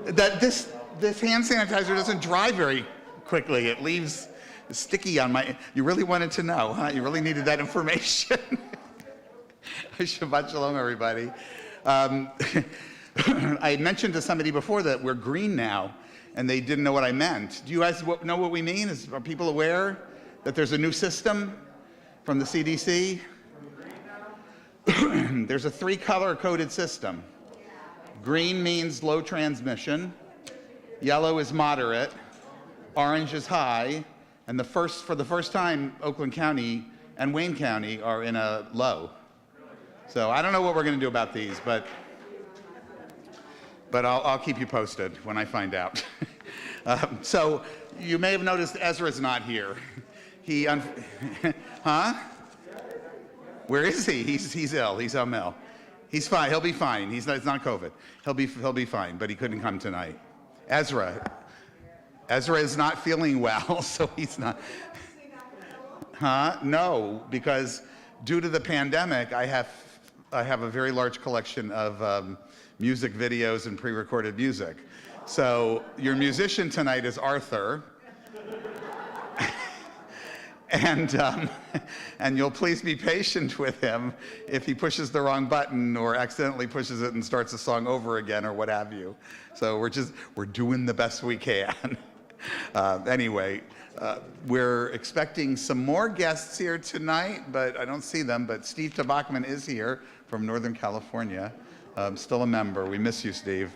that this hand sanitizer doesn't dry very quickly. It leaves sticky on my, you really wanted to know, huh? You really needed that information. Shabbat shalom, everybody. I had mentioned to somebody before that we're green now, and they didn't know what I meant. Do you guys know what we mean? Are people aware that there's a new system from the CDC? There's a 3-color coded system. Green means low transmission, yellow is moderate, orange is high, and for the first time, Oakland County and Wayne County are in a low. So I don't know what we're going to do about these, but I'll keep you posted when I find out. So you may have noticed Ezra's not here. Huh? Where is he? He's ill. He's ill. He's fine. He'll be fine. It's not COVID. He'll be fine, but he couldn't come tonight. Ezra is not feeling well, so he's not. Huh? No, because due to the pandemic, I have a very large collection of music videos and pre-recorded music. So your musician tonight is Arthur. And you'll please be patient with him if he pushes the wrong button or accidentally pushes it and starts the song over again or what have you. So we're doing the best we can. Anyway, we're expecting some more guests here tonight, but I don't see them. But Steve Tobocman is here from Northern California, still a member. We miss you, Steve.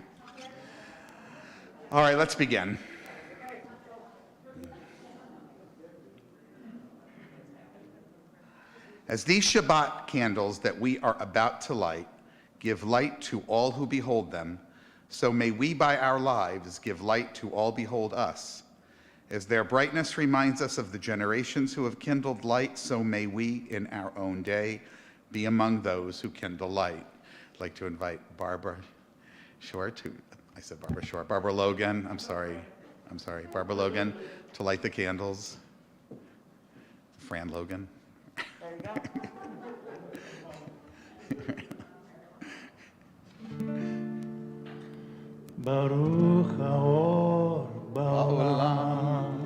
All right, let's begin. As these Shabbat candles that we are about to light give light to all who behold them, so may we by our lives give light to all behold us. As their brightness reminds us of the generations who have kindled light, so may we in our own day be among those who kindle light. I'd like to invite Barbara Logan, Barbara Logan to light the candles. Fran Logan. There you go. Baruch haor ba'olam,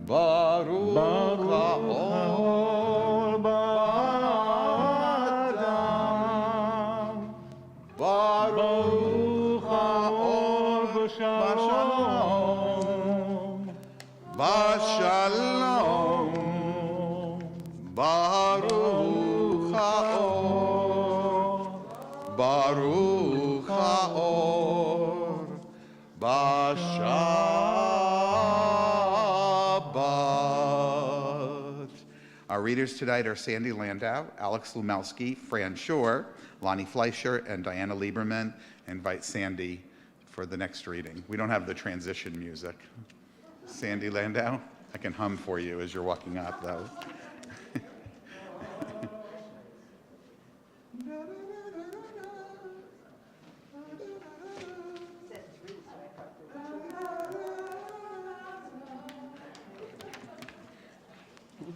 Baruch haor ba'adam, Baruch haor b'shalom, B'shalom, Baruch haor, Baruch haor, b'Shabbat. Our readers tonight are Sandy Landau, Alex Lumelski, Fran Shore, Lonnie Fleischer, and Diana Lieberman. I invite Sandy for the next reading. We don't have the transition music. Sandy Landau, I can hum for you as you're walking up, though.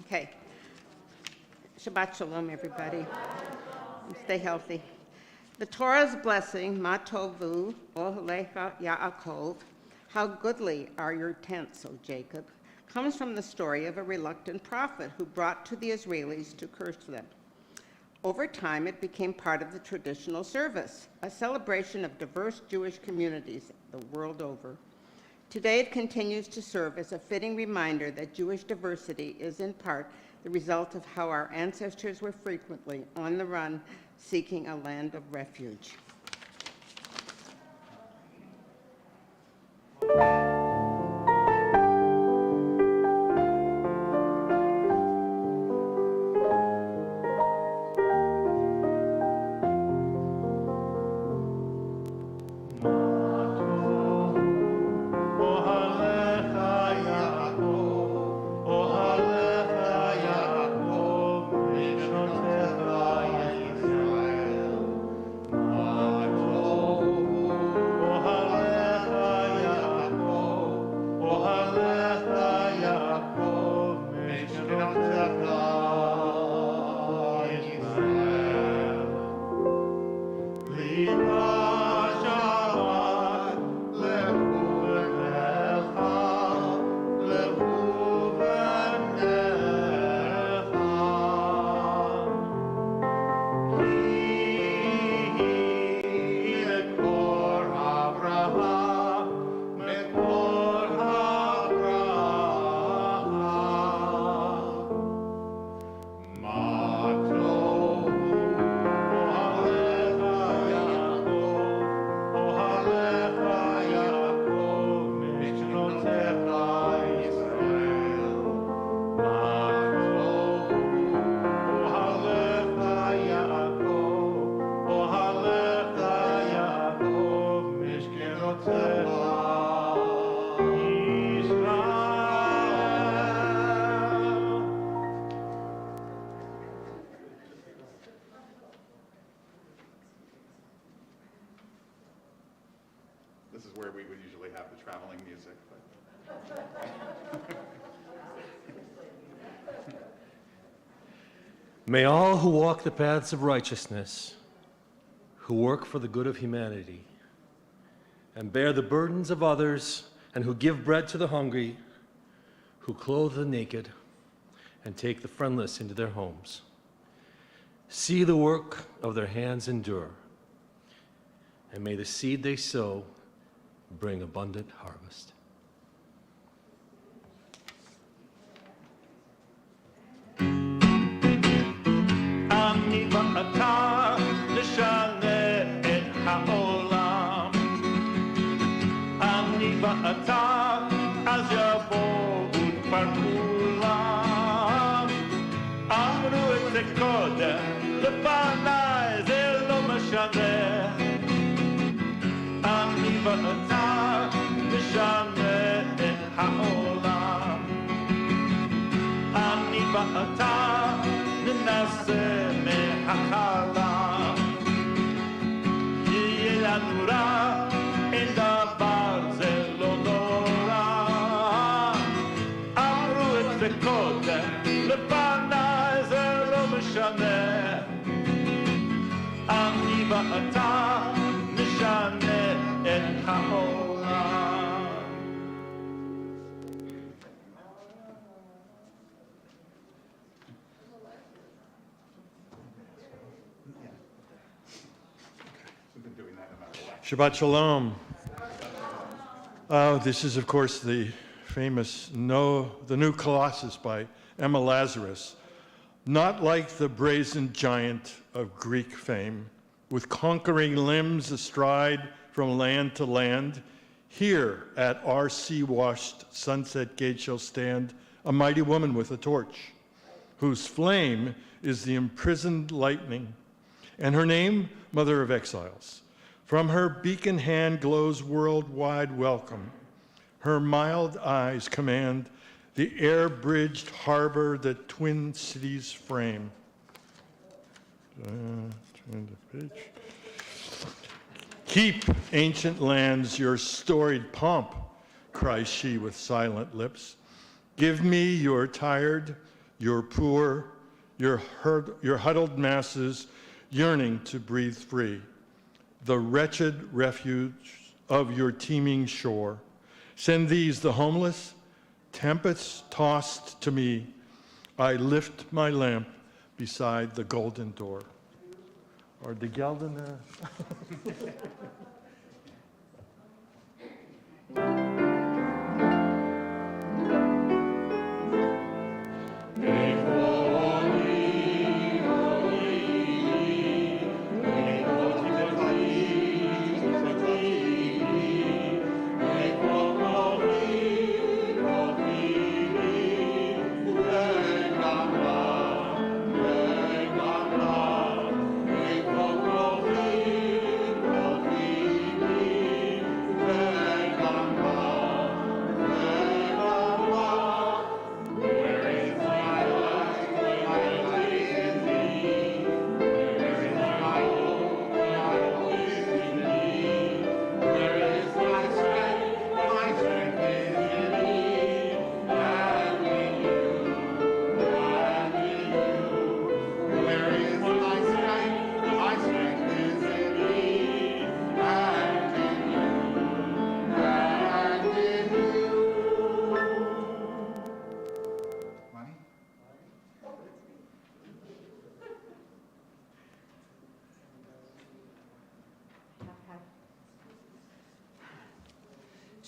Okay. Shabbat shalom, everybody. Stay healthy. The Torah's blessing, Ma tovu ohlecha Yaakov, how goodly are your tents, O Jacob, comes from the story of a reluctant prophet who brought to the Israelis to curse them. Over time, it became part of the traditional service, a celebration of diverse Jewish communities the world over. Today, it continues to serve as a fitting reminder that Jewish diversity is in part the result of how our ancestors were frequently on the run, seeking a land of refuge. Oh where we would usually have the traveling music. May all who walk the paths of righteousness, who work for the good of humanity, and bear the burdens of others, and who give bread to the hungry, who clothe the naked, and take the friendless into their homes, see the work of their hands endure, and may the seed they sow bring abundant harvest. אני ואתה נשנה את העולם. אני ואתה אז יבואו כבר כולם. אמרו את זה קודם, לפניי זה לא משנה. אני ואתה נשנה את העולם. אני ואתה ננסה מהחלום. יהיה לנו רע, אין דבר זה לא נורא. אמרו את זה קודם, לפניי זה לא משנה. אני ואתה נשנה את העולם. Shabbat Shalom. This is, of course, the famous The New Colossus by Emma Lazarus. Not like the brazen giant of Greek fame, with conquering limbs astride from land to land, here at our sea-washed Sunset Gate shall stand a mighty woman with a torch, whose flame is the imprisoned lightning, and her name, Mother of Exiles. From her beacon hand glows worldwide welcome. Her mild eyes command the air-bridged harbor that twin cities frame. Turn the page. Keep, ancient lands, your storied pomp, cries she with silent lips. Give me your tired, your poor, your huddled masses yearning to breathe free. The wretched refuge of your teeming shore. Send these, the homeless, tempest-tossed to me. I lift my lamp beside the golden door. Or the Geldene.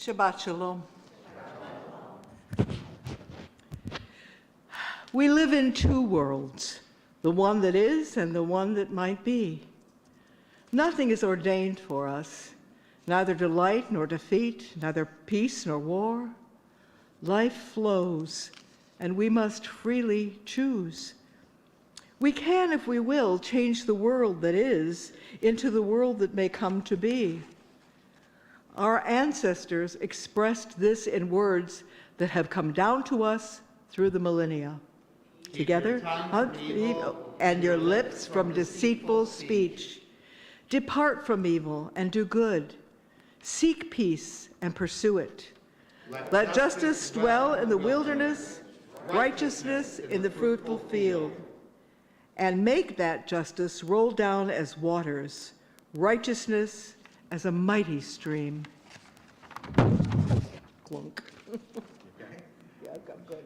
Shabbat Shalom. We live in two worlds, the one that is and the one that might be. Nothing is ordained for us, neither delight nor defeat, neither peace nor war. Life flows, and we must freely choose. We can, if we will, change the world that is into the world that may come to be. Our ancestors expressed this in words that have come down to us through the millennia. Together, and your lips from deceitful speech. Depart from evil and do good. Seek peace and pursue it. Let justice dwell in the wilderness, righteousness in the fruitful field. And make that justice roll down as waters, righteousness as a mighty stream. Clunk. Yeah, I'm good.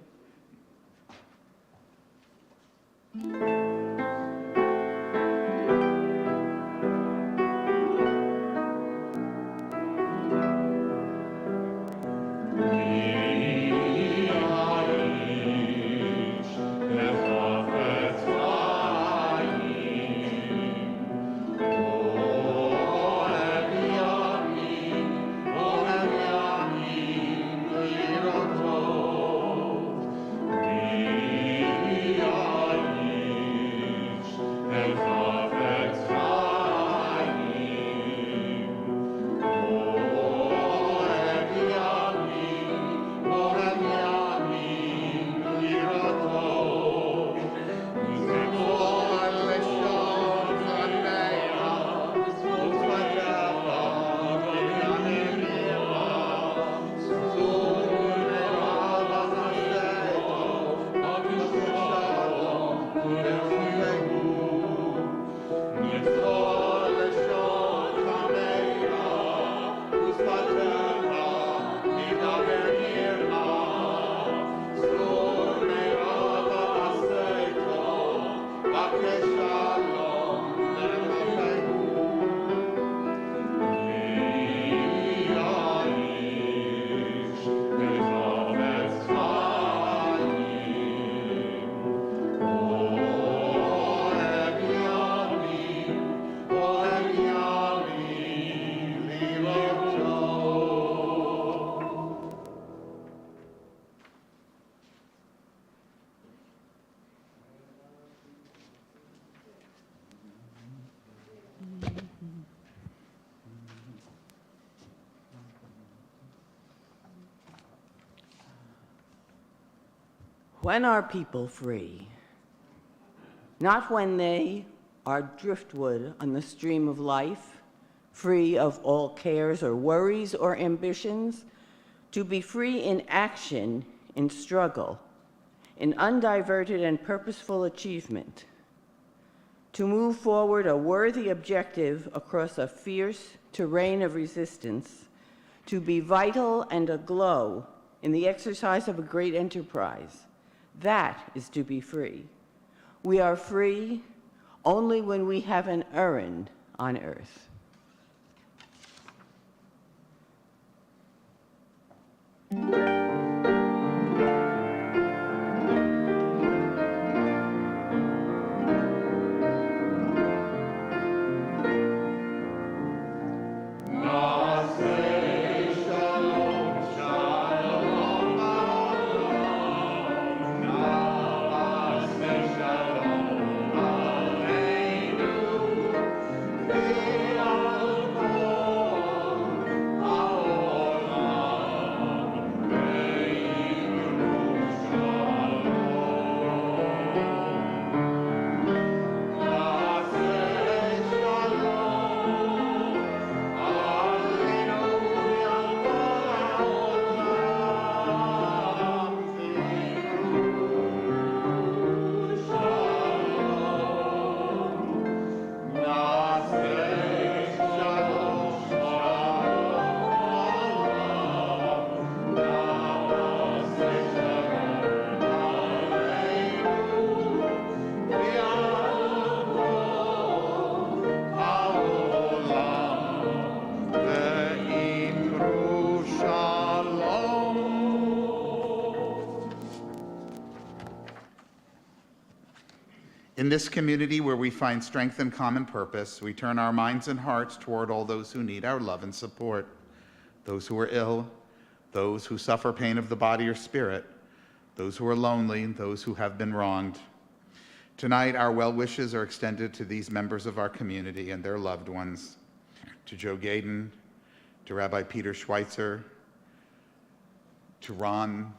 When are people free? Not when they are driftwood on the stream of life, free of all cares or worries or ambitions, to be free in action, in struggle, in undiverted and purposeful achievement, to move forward a worthy objective across a fierce terrain of resistance, to be vital and aglow in the exercise of a great enterprise. That is to be free. We are free only when we have an errand on earth. In this community where we find strength and common purpose, we turn our minds and hearts toward all those who need our love and support, those who are ill, those who suffer pain of the body or spirit, those who are lonely, those who have been wronged. Tonight, our well wishes are extended to these members of our community and their loved ones, to Joe Gaydon, to Rabbi Peter Schweitzer, to Ron.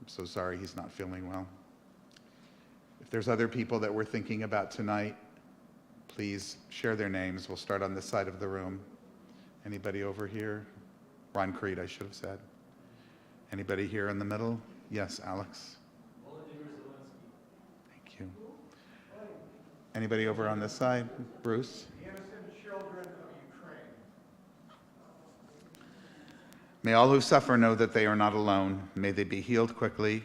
I'm so sorry he's not feeling well. If there's other people that we're thinking about tonight, please share their names. We'll start on this side of the room. Anybody over here? Ron Creed, I should have said. Anybody here in the middle? Yes, Alex. Thank you. Anybody over on this side? Bruce? The innocent children of Ukraine. May all who suffer know that they are not alone. May they be healed quickly.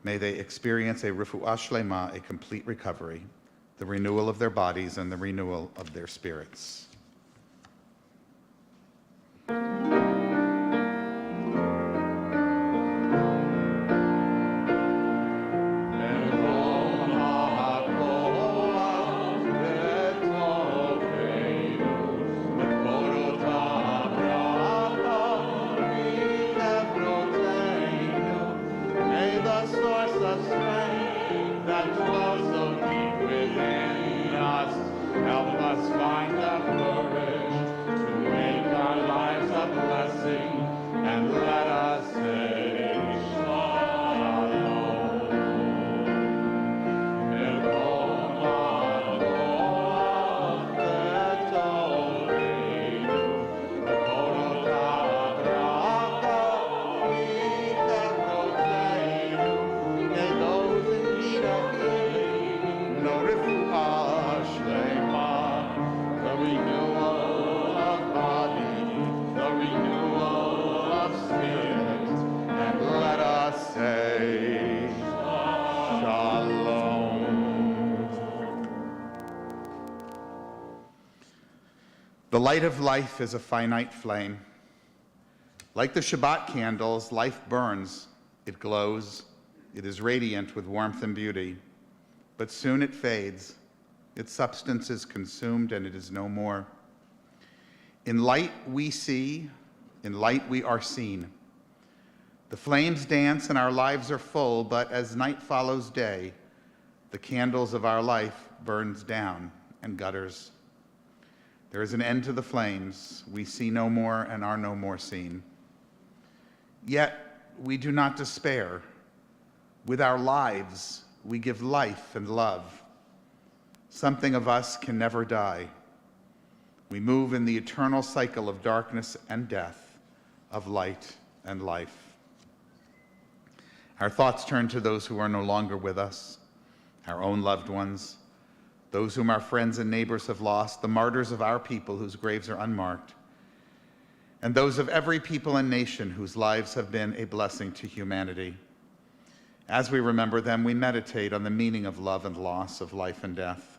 May they experience a refuah shlema, a complete recovery, the renewal of their bodies and the renewal of their spirits. The light of life is a finite flame. Like the Shabbat candles, life burns, it glows, it is radiant with warmth and beauty, but soon it fades, its substance is consumed and it is no more. In light we see, in light we are seen. The flames dance and our lives are full, but as night follows day, the candles of our life burns down and gutters. There is an end to the flames. We see no more and are no more seen. Yet we do not despair. With our lives, we give life and love. Something of us can never die. We move in the eternal cycle of darkness and death, of light and life. Our thoughts turn to those who are no longer with us, our own loved ones, those whom our friends and neighbors have lost, the martyrs of our people whose graves are unmarked, and those of every people and nation whose lives have been a blessing to humanity. As we remember them, we meditate on the meaning of love and loss, of life and death.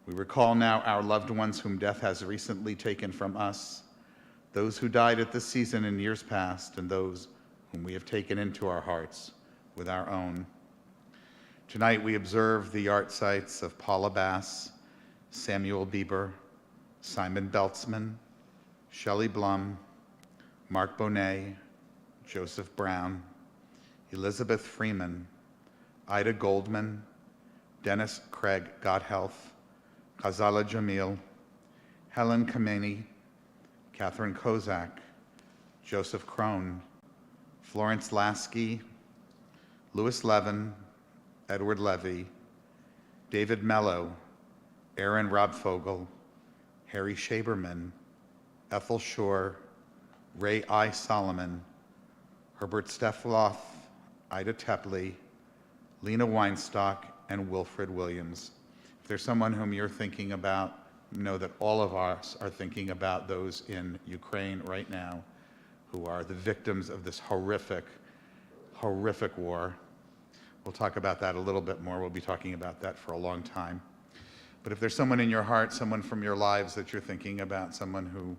We recall now our loved ones whom death has recently taken from us, those who died at this season in years past, and those whom we have taken into our hearts with our own. Tonight we observe the art sites of Paula Bass, Samuel Bieber, Simon Beltzman, Shelley Blum, Mark Bonet, Joseph Brown, Elizabeth Freeman, Ida Goldman, Dennis Craig Godhealth, Ghazala Jamil, Helen Kameni, Catherine Kozak, Joseph Krohn, Florence Lasky, Louis Levin, Edward Levy, David Mello, Aaron Robfogel, Harry Shaberman, Ethel Shore, Ray I. Solomon, Herbert Steffloff, Ida Tepley, Lena Weinstock, and Wilfred Williams. If there's someone whom you're thinking about, know that all of us are thinking about those in Ukraine right now who are the victims of this horrific, horrific war. We'll talk about that a little bit more. We'll be talking about that for a long time. But if there's someone in your heart, someone from your lives that you're thinking about, someone who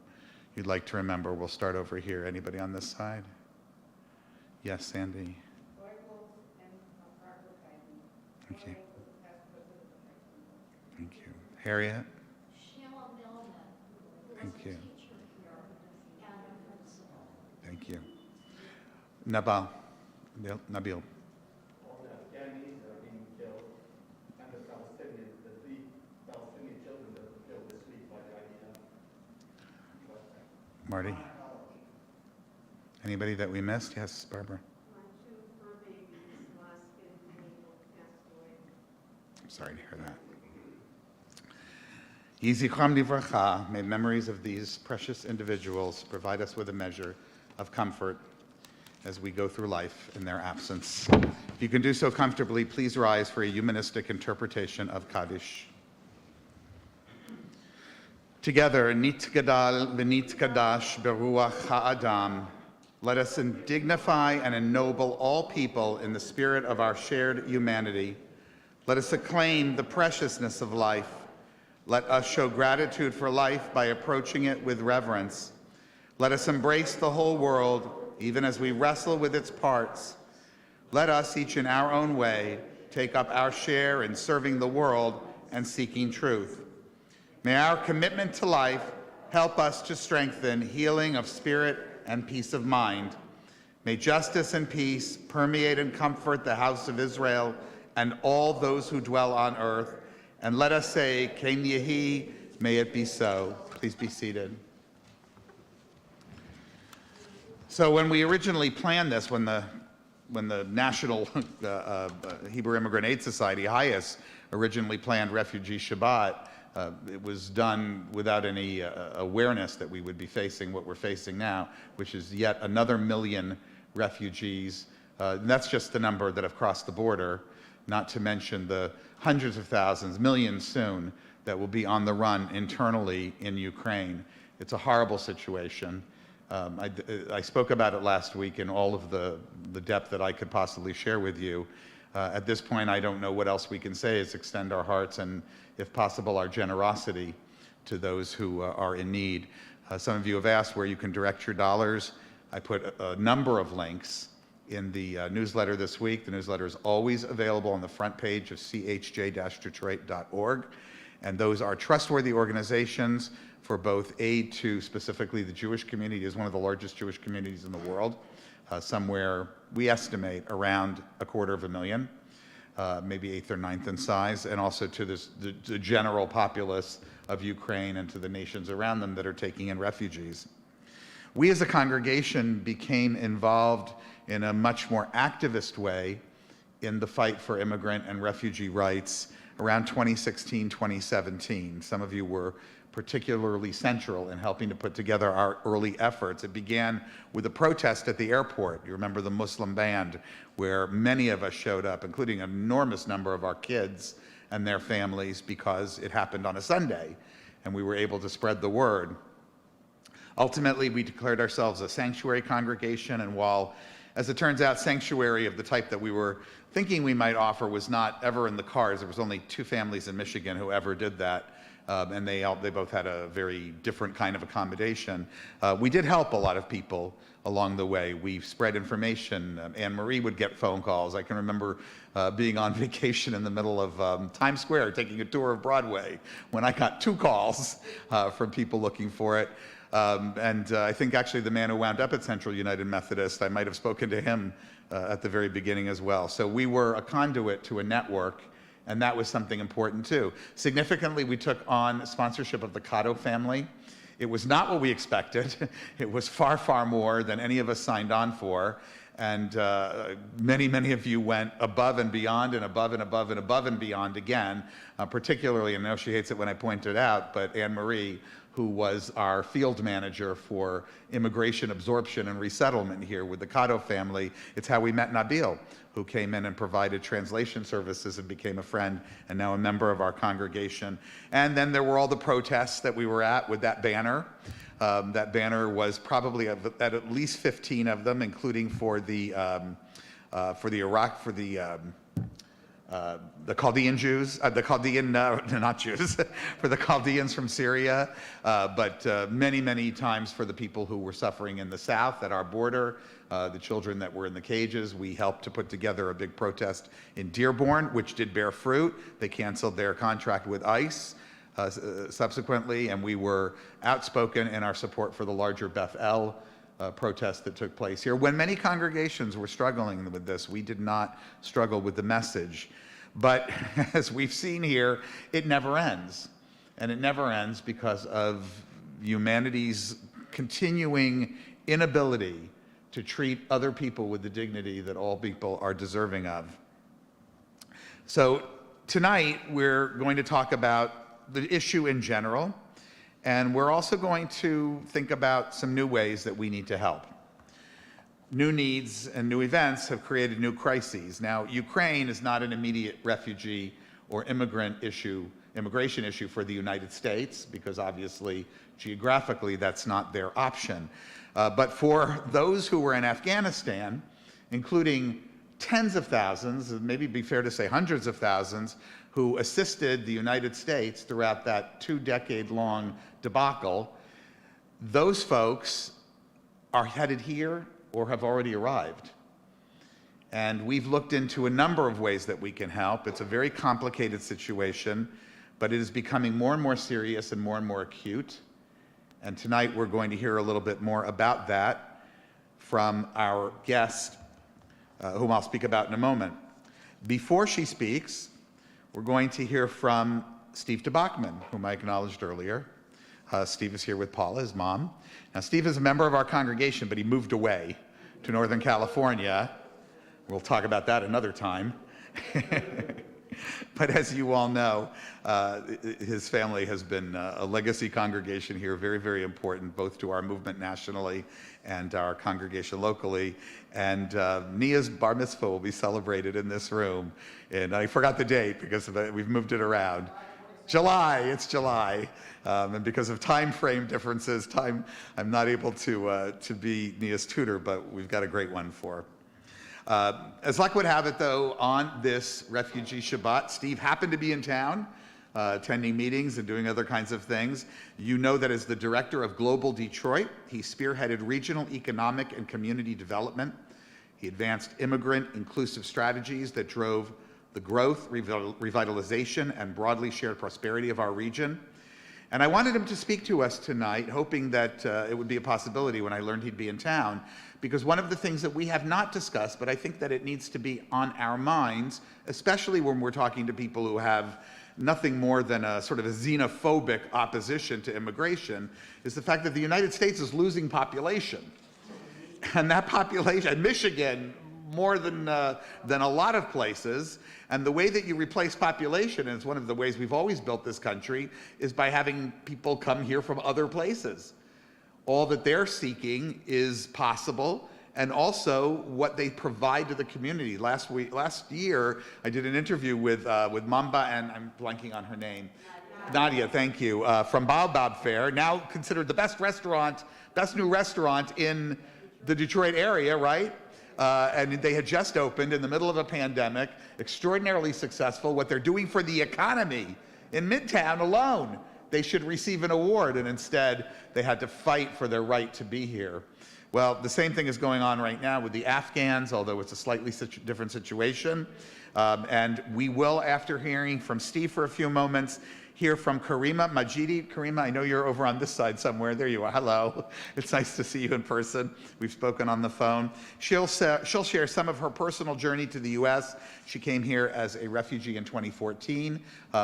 you'd like to remember, we'll start over here. Anybody on this side? Yes, Sandy. Thank you. Thank you. Harriet? Thank you. Thank you. Nabil. Nabil. Marty? Anybody that we missed? Yes, Barbara. I'm sorry to hear that. Yeh zichram livracha, may memories of these precious individuals provide us with a measure of comfort as we go through life in their absence. If you can do so comfortably, please rise for a humanistic interpretation of Kaddish. Together, Nit Gadal v'Nit Kadash beruach ha'adam, let us dignify and ennoble all people in the spirit of our shared humanity. Let us acclaim the preciousness of life. Let us show gratitude for life by approaching it with reverence. Let us embrace the whole world, even as we wrestle with its parts. Let us, each in our own way, take up our share in serving the world and seeking truth. May our commitment to life help us to strengthen healing of spirit and peace of mind. May justice and peace permeate and comfort the house of Israel and all those who dwell on earth. And let us say, Ken Yehi, may it be so. Please be seated. So when we originally planned this, when the National Hebrew Immigrant Aid Society, HIAS, originally planned Refugee Shabbat, it was done without any awareness that we would be facing what we're facing now, which is yet another 1 million refugees. That's just the number that have crossed the border, not to mention the hundreds of thousands, millions soon, that will be on the run internally in Ukraine. It's a horrible situation. I spoke about it last week in all of the depth that I could possibly share with you. At this point, I don't know what else we can say is extend our hearts and, if possible, our generosity to those who are in need. Some of you have asked where you can direct your dollars. I put a number of links in the newsletter this week. The newsletter is always available on the front page of chj-detroit.org. And those are trustworthy organizations for both aid to specifically the Jewish community. It is one of the largest Jewish communities in the world, somewhere we estimate around 250,000, maybe 8th or 9th in size, and also to the general populace of Ukraine and to the nations around them that are taking in refugees. We as a congregation became involved in a much more activist way in the fight for immigrant and refugee rights around 2016, 2017. Some of you were particularly central in helping to put together our early efforts. It began with a protest at the airport. You remember the Muslim band, where many of us showed up, including an enormous number of our kids and their families, because it happened on a Sunday, and we were able to spread the word. Ultimately, we declared ourselves a sanctuary congregation, and while, as it turns out, sanctuary of the type that we were thinking we might offer was not ever in the cards. There was only 2 families in Michigan who ever did that, and they both had a very different kind of accommodation. We did help a lot of people along the way. We spread information. Anne Marie would get phone calls. I can remember being on vacation in the middle of Times Square, taking a tour of Broadway, when I got 2 calls from people looking for it. And I think actually the man who wound up at Central United Methodist, I might have spoken to him at the very beginning as well. So we were a conduit to a network, and that was something important too. Significantly, we took on sponsorship of the Cotto family. It was not what we expected. It was far, far more than any of us signed on for. And many, many of you went above and beyond and above and above and above and beyond again, particularly, and I know she hates it when I point it out, but Anne Marie, who was our field manager for immigration absorption and resettlement here with the Cotto family. It's how we met Nabil, who came in and provided translation services and became a friend and now a member of our congregation. And then there were all the protests that we were at with that banner. That banner was probably at least 15 of them, including for the Chaldean Jews, the Chaldean, not Jews, for the Chaldeans from Syria, but many, many times for the people who were suffering in the south at our border, the children that were in the cages. We helped to put together a big protest in Dearborn, which did bear fruit. They canceled their contract with ICE subsequently, and we were outspoken in our support for the larger Beth-El protest that took place here. When many congregations were struggling with this, we did not struggle with the message. But as we've seen here, it never ends. And it never ends because of humanity's continuing inability to treat other people with the dignity that all people are deserving of. So tonight, we're going to talk about the issue in general, and we're also going to think about some new ways that we need to help. New needs and new events have created new crises. Now, Ukraine is not an immediate refugee or immigration issue for the United States, because obviously, geographically, that's not their option. But for those who were in Afghanistan, including tens of thousands, maybe it'd be fair to say hundreds of thousands, who assisted the United States throughout that 2-decade-long debacle, those folks are headed here or have already arrived. And we've looked into a number of ways that we can help. It's a very complicated situation, but it is becoming more and more serious and more acute. And tonight we're going to hear a little bit more about that from our guest, whom I'll speak about in a moment. Before she speaks, we're going to hear from Steve Tobocman, whom I acknowledged earlier. Steve is here with Paula, his mom. Now, Steve is a member of our congregation, but he moved away to Northern California. We'll talk about that another time. But as you all know, his family has been a legacy congregation here, very important, both to our movement nationally and our congregation locally. And Nia's bar mitzvah will be celebrated in this room. And I forgot the date because we've moved it around. It's July. And because of time frame differences, I'm not able to be Nia's tutor, but we've got a great one for her. As luck would have it, though, on this Refugee Shabbat, Steve happened to be in town, attending meetings and doing other kinds of things. You know that as the director of Global Detroit, he spearheaded regional economic and community development. He advanced immigrant inclusive strategies that drove the growth, revitalization, and broadly shared prosperity of our region. And I wanted him to speak to us tonight, hoping that it would be a possibility when I learned he'd be in town, because one of the things that we have not discussed, but I think that it needs to be on our minds, especially when we're talking to people who have nothing more than a sort of a xenophobic opposition to immigration, is the fact that the United States is losing population. And that population, and Michigan, more than a lot of places, and the way that you replace population, and it's one of the ways we've always built this country, is by having people come here from other places. All that they're seeking is possible, and also what they provide to the community. Last year, I did an interview with Mamba, and I'm blanking on her name. Nadia, thank you, from Baobab Fair, now considered the best new restaurant in the Detroit area, right? And they had just opened in the middle of a pandemic, extraordinarily successful. What they're doing for the economy in Midtown alone, they should receive an award, and instead they had to fight for their right to be here. Well, the same thing is going on right now with the Afghans, although it's a slightly different situation. And we will, after hearing from Steve for a few moments, hear from Karima Majidi. Karima, I know you're over on this side somewhere. There you are. Hello. It's nice to see you in person. We've spoken on the phone. She'll share some of her personal journey to the U.S. She came here as a refugee in 2014,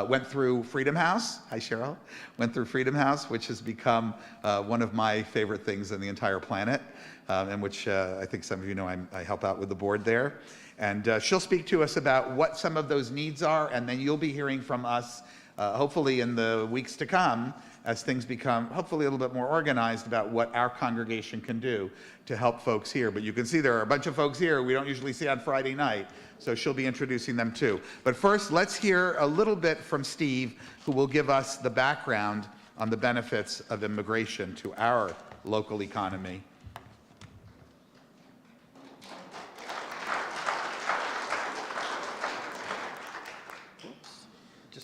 went through Freedom House. Hi, Cheryl. Went through Freedom House, which has become one of my favorite things on the entire planet, and which I think some of you know I help out with the board there. And she'll speak to us about what some of those needs are, and then you'll be hearing from us hopefully in the weeks to come, as things become hopefully a little bit more organized about what our congregation can do to help folks here. But you can see there are a bunch of folks here we don't usually see on Friday night, so she'll be introducing them too. But first, let's hear a little bit from Steve, who will give us the background on the benefits of immigration to our local economy.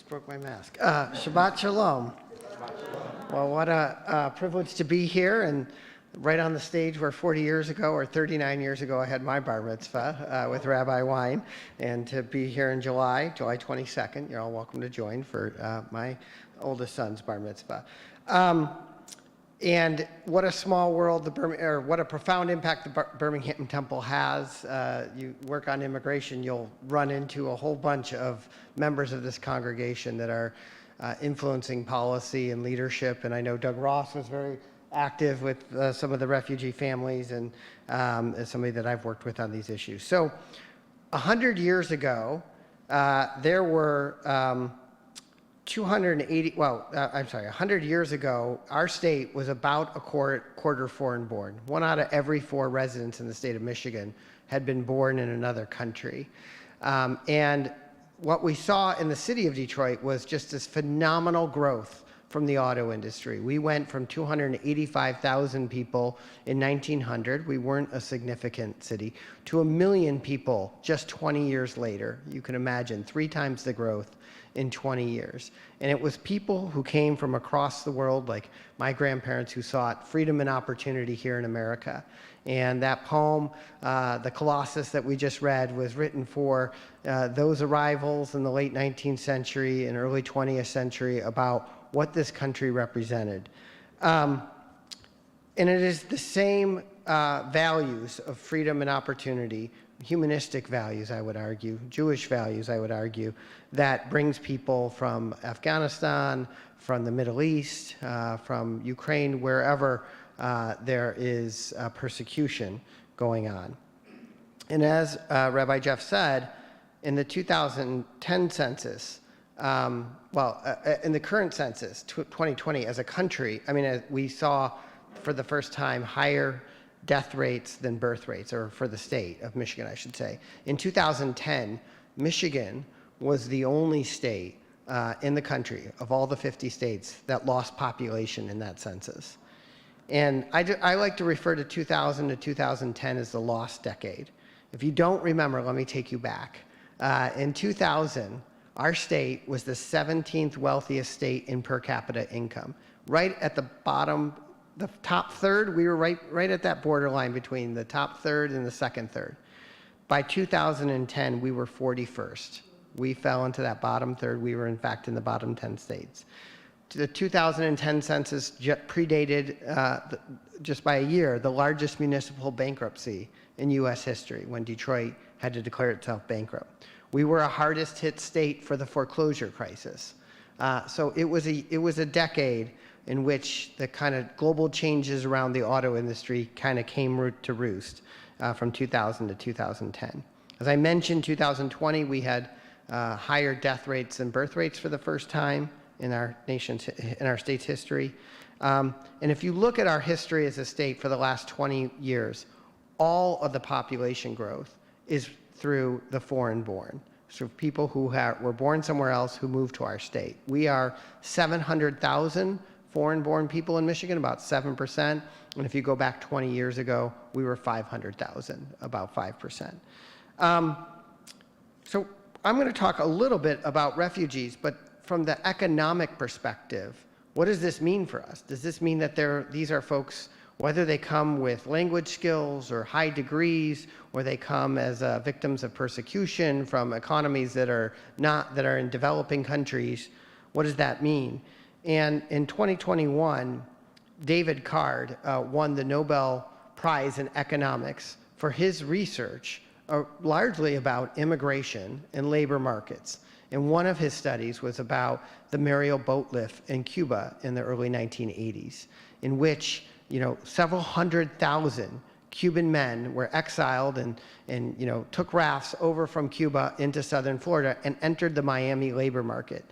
Broke my mask. Shabbat Shalom. Well, what a privilege to be here and right on the stage where 40 years ago or 39 years ago I had my bar mitzvah with Rabbi Wein, and to be here in July 22nd. You're all welcome to join for my oldest son's bar mitzvah. And what a small world, what a profound impact the Birmingham Temple has. You work on immigration, you'll run into a whole bunch of members of this congregation that are influencing policy and leadership. And I know Doug Ross was very active with some of the refugee families, and as somebody that I've worked with on these issues. So 100 years ago, there were 100 years ago, our state was about a quarter foreign born. 1 out of every 4 residents in the state of Michigan had been born in another country. And what we saw in the city of Detroit was just this phenomenal growth from the auto industry. We went from 285,000 people in 1900, we weren't a significant city, to 1 million people just 20 years later. You can imagine, 3 times the growth in 20 years. And it was people who came from across the world, like my grandparents, who sought freedom and opportunity here in America. And that poem, The Colossus, that we just read, was written for those arrivals in the late 19th century and early 20th century about what this country represented. And it is the same values of freedom and opportunity, humanistic values, I would argue, Jewish values, I would argue, that brings people from Afghanistan, from the Middle East, from Ukraine, wherever there is persecution going on. And as Rabbi Jeff said, in the 2010 census, in the current census, 2020, as a country, we saw for the first time higher death rates than birth rates, or for the state of Michigan, I should say. In 2010, Michigan was the only state in the country of all the 50 states that lost population in that census. And I like to refer to 2000 to 2010 as the lost decade. If you don't remember, let me take you back. In 2000, our state was the 17th wealthiest state in per capita income. Right at the bottom, the top third, we were right at that borderline between the top third and the second third. By 2010, we were 41st. We fell into that bottom third. We were, in fact, in the bottom 10 states. The 2010 census predated, just by a year, the largest municipal bankruptcy in U.S. history, when Detroit had to declare itself bankrupt. We were a hardest hit state for the foreclosure crisis. So it was a decade in which the kind of global changes around the auto industry kind of came to roost from 2000 to 2010. As I mentioned, 2020, we had higher death rates than birth rates for the first time in our state's history. And if you look at our history as a state for the last 20 years, all of the population growth is through the foreign born. So people who were born somewhere else who moved to our state. We are 700,000 foreign-born people in Michigan, about 7%. And if you go back 20 years ago, we were 500,000, about 5%. So I'm going to talk a little bit about refugees, but from the economic perspective, what does this mean for us? Does this mean that these are folks, whether they come with language skills or high degrees, or they come as victims of persecution from economies that are in developing countries, what does that mean? And in 2021, David Card won the Nobel Prize in Economics for his research largely about immigration and labor markets. And one of his studies was about the Mariel boat lift in Cuba in the early 1980s, in which several 100,000 Cuban men were exiled and took rafts over from Cuba into southern Florida and entered the Miami labor market.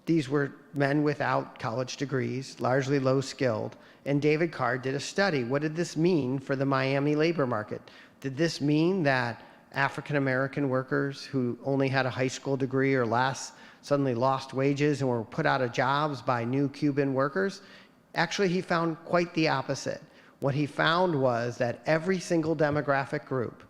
These were men without college degrees, largely low-skilled, and David Card did a study. What did this mean for the Miami labor market? Did this mean that African-American workers who only had a high school degree or less suddenly lost wages and were put out of jobs by new Cuban workers? Actually, he found quite the opposite. What he found was that every single demographic group,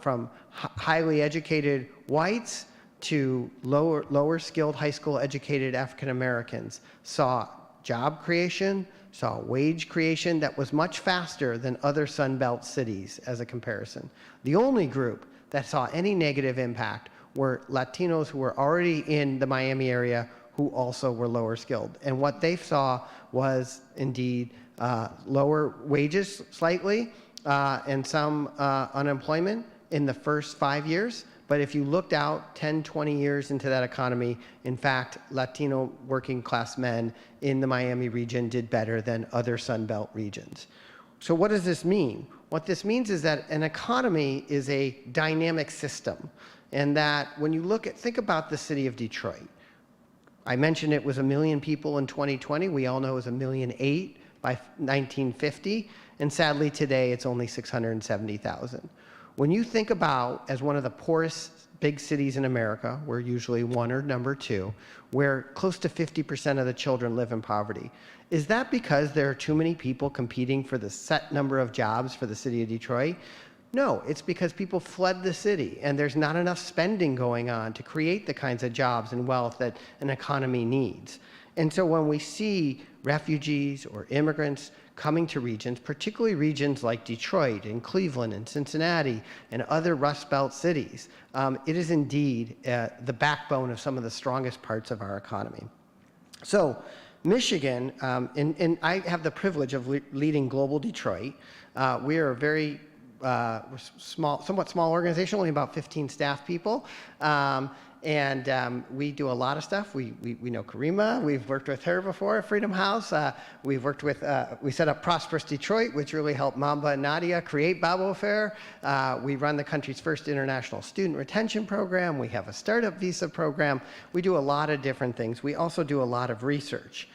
from highly educated whites to lower skilled high school educated African Americans, saw job creation, saw wage creation that was much faster than other Sun Belt cities as a comparison. The only group that saw any negative impact were Latinos who were already in the Miami area who also were lower skilled. And what they saw was indeed lower wages slightly and some unemployment in the first 5 years. But if you looked out 10, 20 years into that economy, in fact, Latino working class men in the Miami region did better than other Sun Belt regions. So what does this mean? What this means is that an economy is a dynamic system, and that when you think about the city of Detroit, I mentioned it was 1 million people in 2020. We all know it was 1.8 million by 1950. And sadly, today, it's only 670,000. When you think about, as one of the poorest big cities in America, we're usually one or number two, where close to 50% of the children live in poverty, is that because there are too many people competing for the set number of jobs for the city of Detroit? No, it's because people fled the city and there's not enough spending going on to create the kinds of jobs and wealth that an economy needs. And so when we see refugees or immigrants coming to regions, particularly regions like Detroit and Cleveland and Cincinnati and other Rust Belt cities, it is indeed the backbone of some of the strongest parts of our economy. So Michigan, and I have the privilege of leading Global Detroit. We are a very somewhat small organization, only about 15 staff people. We do a lot of stuff. We know Karima. We've worked with her before at Freedom House. We've worked with, we set up Prosperous Detroit, which really helped Mamba and Nadia create Babo Fair. We run the country's first international student retention program. We have a startup visa program. We do a lot of different things. We also do a lot of research.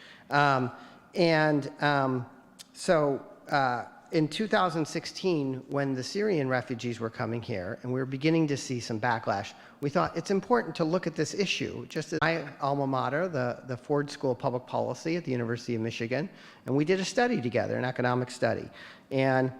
In 2016, when the Syrian refugees were coming here and we were beginning to see some backlash, we thought it's important to look at this issue. Just as my alma mater, the Ford School of Public Policy at the University of Michigan, and we did a study together, an economic study. And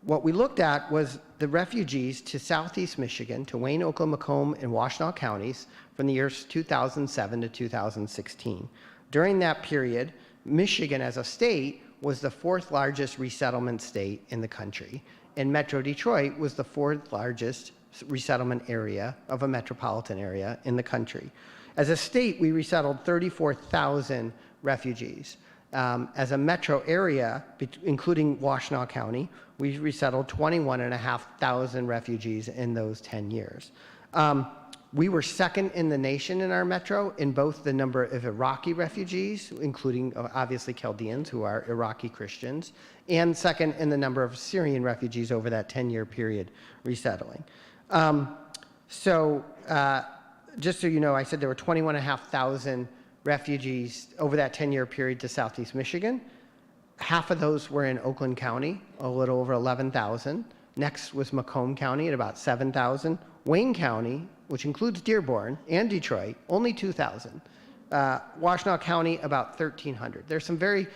what we looked at was the refugees to Southeast Michigan, to Wayne, Oakland, Macomb, and Washtenaw counties from the years 2007 to 2016. During that period, Michigan as a state was the 4th largest resettlement state in the country, and Metro Detroit was the 4th largest resettlement area of a metropolitan area in the country. As a state, we resettled 34,000 refugees. As a metro area, including Washtenaw County, we resettled 21,500 refugees in those 10 years. We were second in the nation in our metro in both the number of Iraqi refugees, including obviously Chaldeans, who are Iraqi Christians, and second in the number of Syrian refugees over that 10-year period resettling. Just so you know, I said there were 21,500 refugees over that 10-year period to Southeast Michigan. Half of those were in Oakland County, a little over 11,000. Next was Macomb County at about 7,000. Wayne County, which includes Dearborn and Detroit, only 2,000. Washtenaw County, about 1,300. There's some very,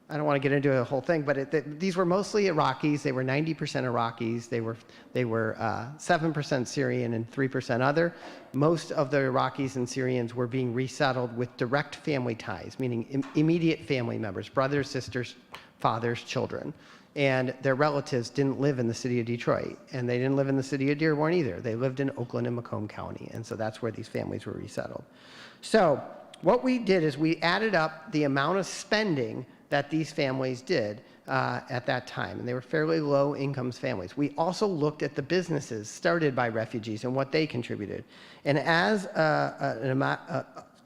I don't want to get into the whole thing, but these were mostly Iraqis. They were 90% Iraqis. They were 7% Syrian and 3% other. Most of the Iraqis and Syrians were being resettled with direct family ties, meaning immediate family members, brothers, sisters, fathers, children. And their relatives didn't live in the city of Detroit, and they didn't live in the city of Dearborn either. They lived in Oakland and Macomb County, and so that's where these families were resettled. So what we did is we added up the amount of spending that these families did at that time, and they were fairly low-income families. We also looked at the businesses started by refugees and what they contributed. And as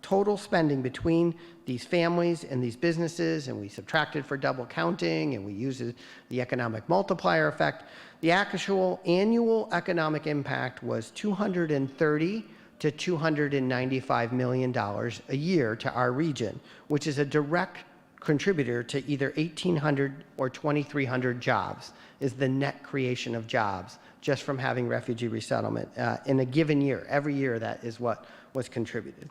total spending between these families and these businesses, and we subtracted for double counting, and we used the economic multiplier effect, the actual annual economic impact was $230 to $295 million a year to our region, which is a direct contributor to either 1,800 or 2,300 jobs, is the net creation of jobs just from having refugee resettlement in a given year. Every year that is what was contributed.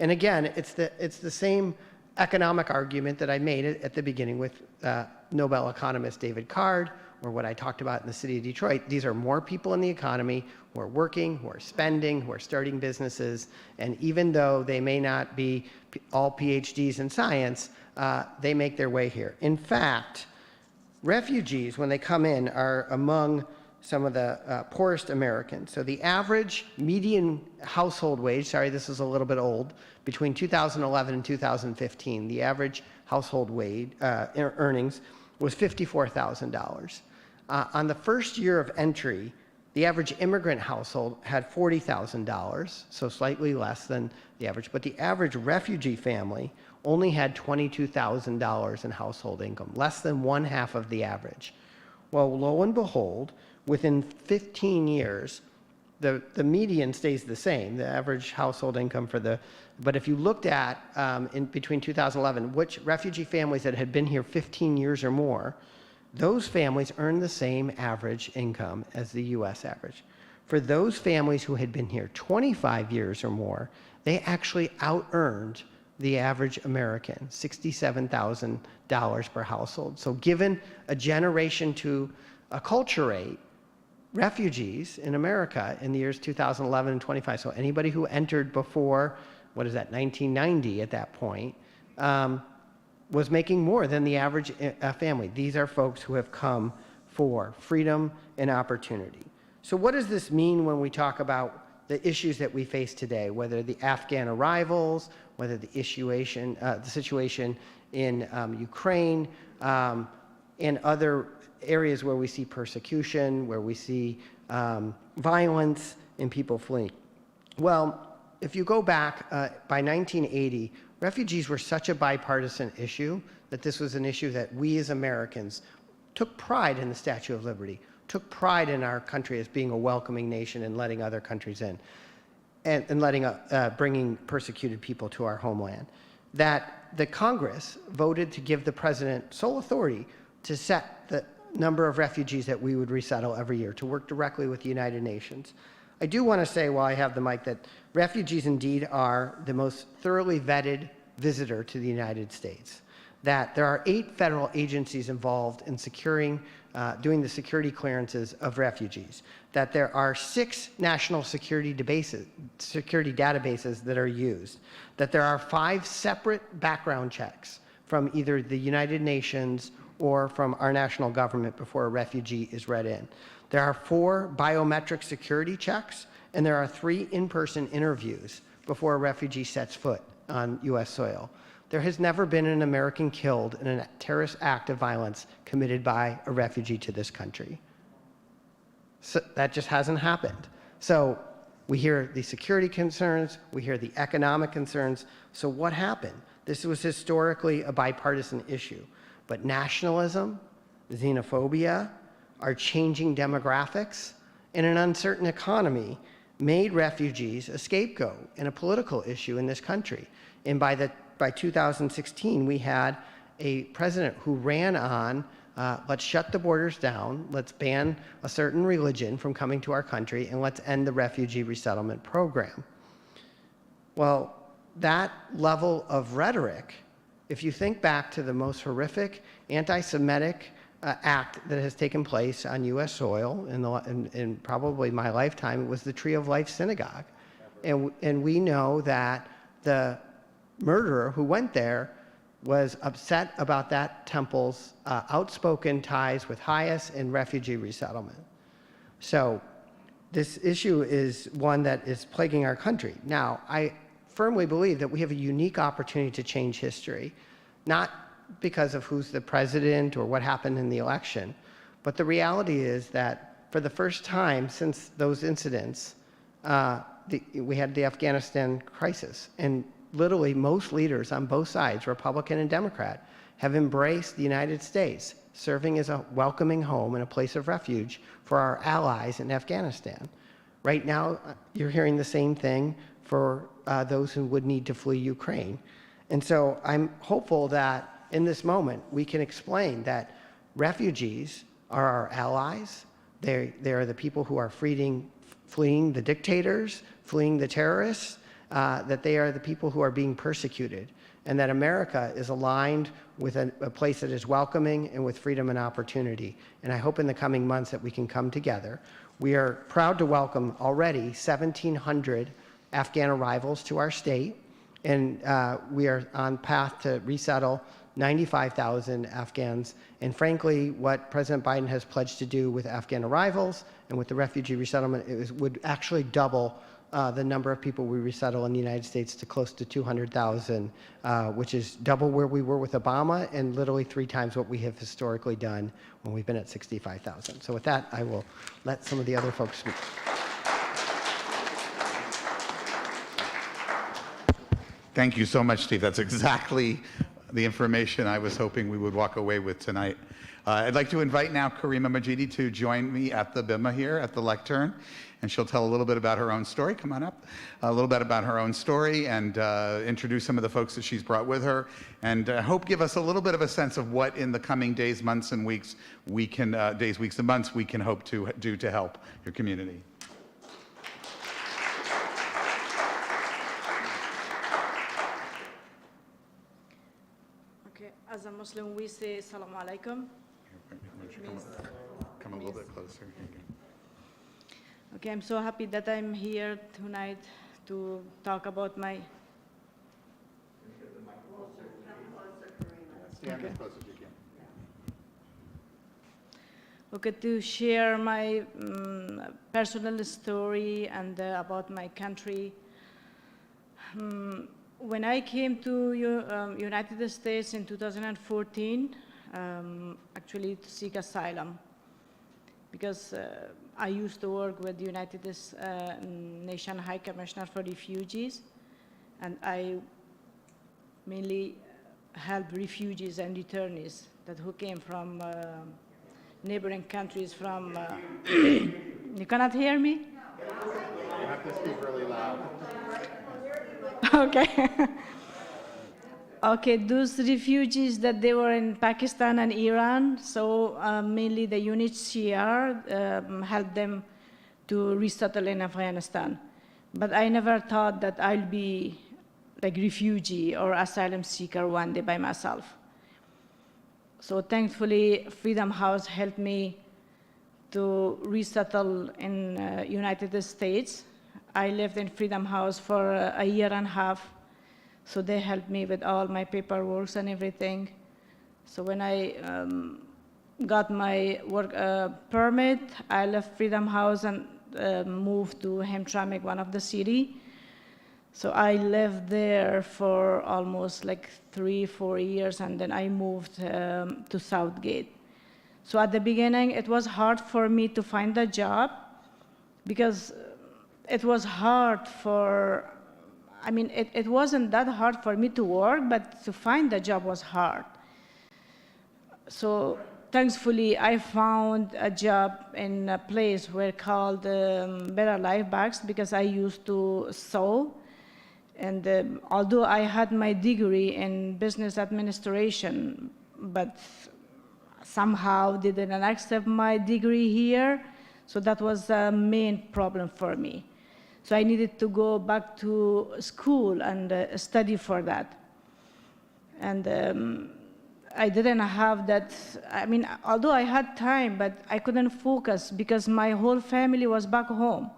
And again, it's the same economic argument that I made at the beginning with Nobel economist David Card, or what I talked about in the city of Detroit. These are more people in the economy who are working, who are spending, who are starting businesses, and even though they may not be all PhDs in science, they make their way here. In fact, refugees, when they come in, are among some of the poorest Americans. So the average median household wage, sorry, this is a little bit old, between 2011 and 2015, the average household wage earnings was $54,000. On the first year of entry, the average immigrant household had $40,000, so slightly less than the average, but the average refugee family only had $22,000 in household income, less than 1/2 of the average. Well, lo and behold, within 15 years, the median stays the same, the average household income but if you looked at in between 2011, which refugee families that had been here 15 years or more, those families earned the same average income as the US average. For those families who had been here 25 years or more, they actually out-earned the average American, $67,000 per household. So given a generation to acculturate refugees in America in the years 2011 and 25, so anybody who entered before, 1990 at that point, was making more than the average family. These are folks who have come for freedom and opportunity. So what does this mean when we talk about the issues that we face today, whether the Afghan arrivals, whether the situation in Ukraine, and other areas where we see persecution, where we see violence and people fleeing? Well, if you go back, by 1980, refugees were such a bipartisan issue that this was an issue that we as Americans took pride in the Statue of Liberty, took pride in our country as being a welcoming nation and letting other countries in, and bringing persecuted people to our homeland. That the Congress voted to give the president sole authority to set the number of refugees that we would resettle every year, to work directly with the United Nations. I do want to say, while I have the mic, that refugees indeed are the most thoroughly vetted visitor to the United States. That there are 8 federal agencies involved in securing, doing the security clearances of refugees. That there are 6 national security databases that are used. That there are 5 separate background checks from either the United Nations or from our national government before a refugee is read in. There are 4 biometric security checks, and there are 3 in-person interviews before a refugee sets foot on U.S. soil. There has never been an American killed in a terrorist act of violence committed by a refugee to this country. So that just hasn't happened. So we hear the security concerns, we hear the economic concerns. So what happened? This was historically a bipartisan issue. But nationalism, xenophobia, our changing demographics, and an uncertain economy made refugees a scapegoat and a political issue in this country. And by 2016, we had a president who ran on, let's shut the borders down, let's ban a certain religion from coming to our country, and let's end the refugee resettlement program. Well, that level of rhetoric, if you think back to the most horrific anti-Semitic act that has taken place on U.S. soil in probably my lifetime, it was the Tree of Life Synagogue. And we know that the murderer who went there was upset about that temple's outspoken ties with Hayas and refugee resettlement. So this issue is one that is plaguing our country. Now, I firmly believe that we have a unique opportunity to change history, not because of who's the president or what happened in the election, but the reality is that for the first time since those incidents, we had the Afghanistan crisis, and literally most leaders on both sides, Republican and Democrat, have embraced the United States, serving as a welcoming home and a place of refuge for our allies in Afghanistan. Right now, you're hearing the same thing for those who would need to flee Ukraine. And so I'm hopeful that in this moment, we can explain that refugees are our allies. They are the people who are fleeing the dictators, fleeing the terrorists, that they are the people who are being persecuted, and that America is aligned with a place that is welcoming and with freedom and opportunity. And I hope in the coming months that we can come together. We are proud to welcome already 1,700 Afghan arrivals to our state, and we are on path to resettle 95,000 Afghans. And frankly, what President Biden has pledged to do with Afghan arrivals and with the refugee resettlement would actually double the number of people we resettle in the United States to close to 200,000, which is double where we were with Obama and literally 3 times what we have historically done when we've been at 65,000. So with that, I will let some of the other folks speak. Thank you so much, Steve. That's exactly the information I was hoping we would walk away with tonight. I'd like to invite now Karima Majidi to join me at the bima here at the lectern, and she'll tell a little bit about her own story. Come on up. A little bit about her own story and introduce some of the folks that she's brought with her, and I hope give us a little bit of a sense of what in the coming days, months, and weeks we can, days, weeks, and months we can hope to do to help your community. Okay, as a Muslim, we say Assalamu alaikum. Come a little bit closer. Okay, I'm so happy that I'm here tonight to talk about my. Stand as close as you can. Okay, to share my personal story and about my country. When I came to United States in 2014, actually to seek asylum, because I used to work with the United Nations High Commissioner for Refugees, and I mainly help refugees and returnees that who came from neighboring countries from. You cannot hear me? You have to speak really loud. Okay. Okay, those refugees that they were in Pakistan and Iran, so mainly the UNHCR helped them to resettle in Afghanistan. But I never thought that I'll be like refugee or asylum seeker one day by myself. So thankfully, Freedom House helped me to resettle in United States. I lived in Freedom House for a year and a half. So they helped me with all my paperwork and everything. So when I got my work permit, I left Freedom House and moved to Hamtramck, one of the city. So I lived there for almost like 3-4 years, and then I moved to Southgate. So at the beginning, it was hard for me to find a job because it was hard for, I mean, it wasn't that hard for me to work, but to find a job was hard. So thankfully, I found a job in a place where called Better Life Bags because I used to sew. And although I had my degree in business administration, but somehow they didn't accept my degree here. So that was the main problem for me. So I needed to go back to school and study for that. And I didn't have that, I mean, although I had time, but I couldn't focus because my whole family was back home.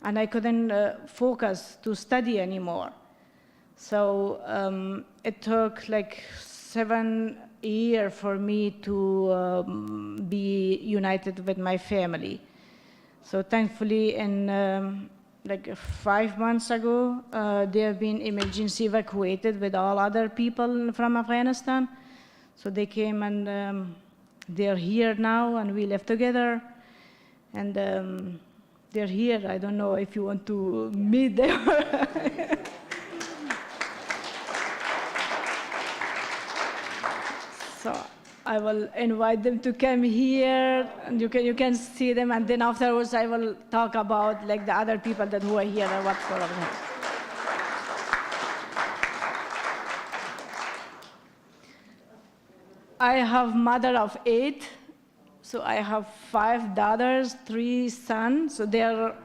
And I couldn't focus to study anymore. So it took like 7 years for me to be united with my family. So thankfully, in like 5 months ago, they have been emergency evacuated with all other people from Afghanistan. So they came and they're here now, and we live together. And they're here. I don't know if you want to meet them. So I will invite them to come here, and you can see them, and then afterwards I will talk about like the other people that who are here and what sort of them. I have mother of 8. So I have 5 daughters, 3 sons. So they're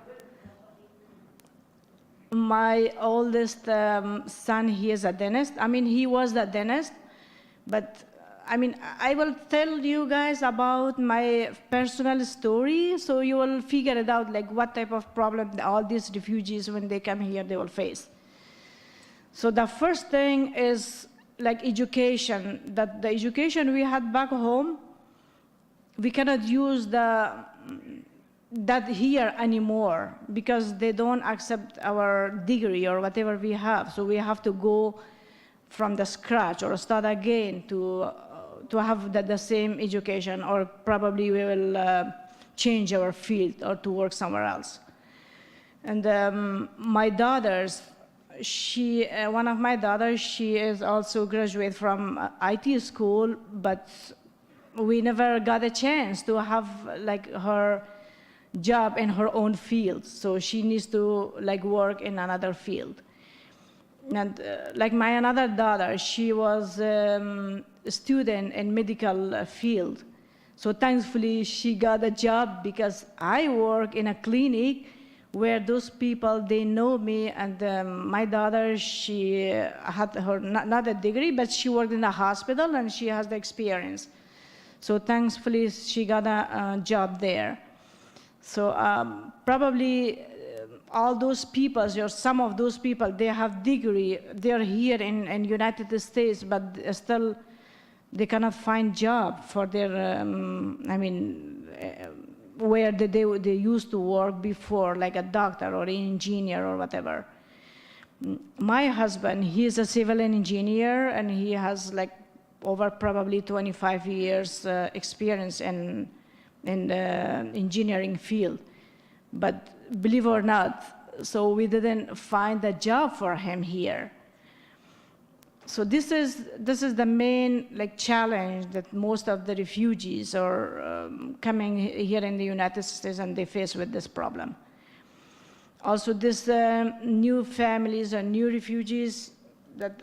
my oldest son. He is a dentist. I mean, he was a dentist, but I mean, I will tell you guys about my personal story, so you will figure it out, like what type of problem all these refugees, when they come here, they will face. So the first thing is like education. That the education we had back home, we cannot use that here anymore because they don't accept our degree or whatever we have. So we have to go from the scratch or start again to have the same education, or probably we will change our field or to work somewhere else. And my daughters, one of my daughters, she is also graduate from IT school, but we never got a chance to have like her job in her own field. So she needs to like work in another field. And like my another daughter, she was a student in medical field. So thankfully she got a job because I work in a clinic where those people, they know me, and my daughter, she had her, not a degree, but she worked in a hospital and she has the experience. So thankfully she got a job there. So probably all those people, or some of those people, they have degree, they're here in United States, but still they cannot find job for their, where they used to work before, like a doctor or an engineer or whatever. My husband, he's a civil engineer, and he has like over probably 25 years experience in the engineering field. But believe it or not, so we didn't find a job for him here. So this is the main like challenge that most of the refugees are coming here in the United States, and they face with this problem. Also, this new families and new refugees that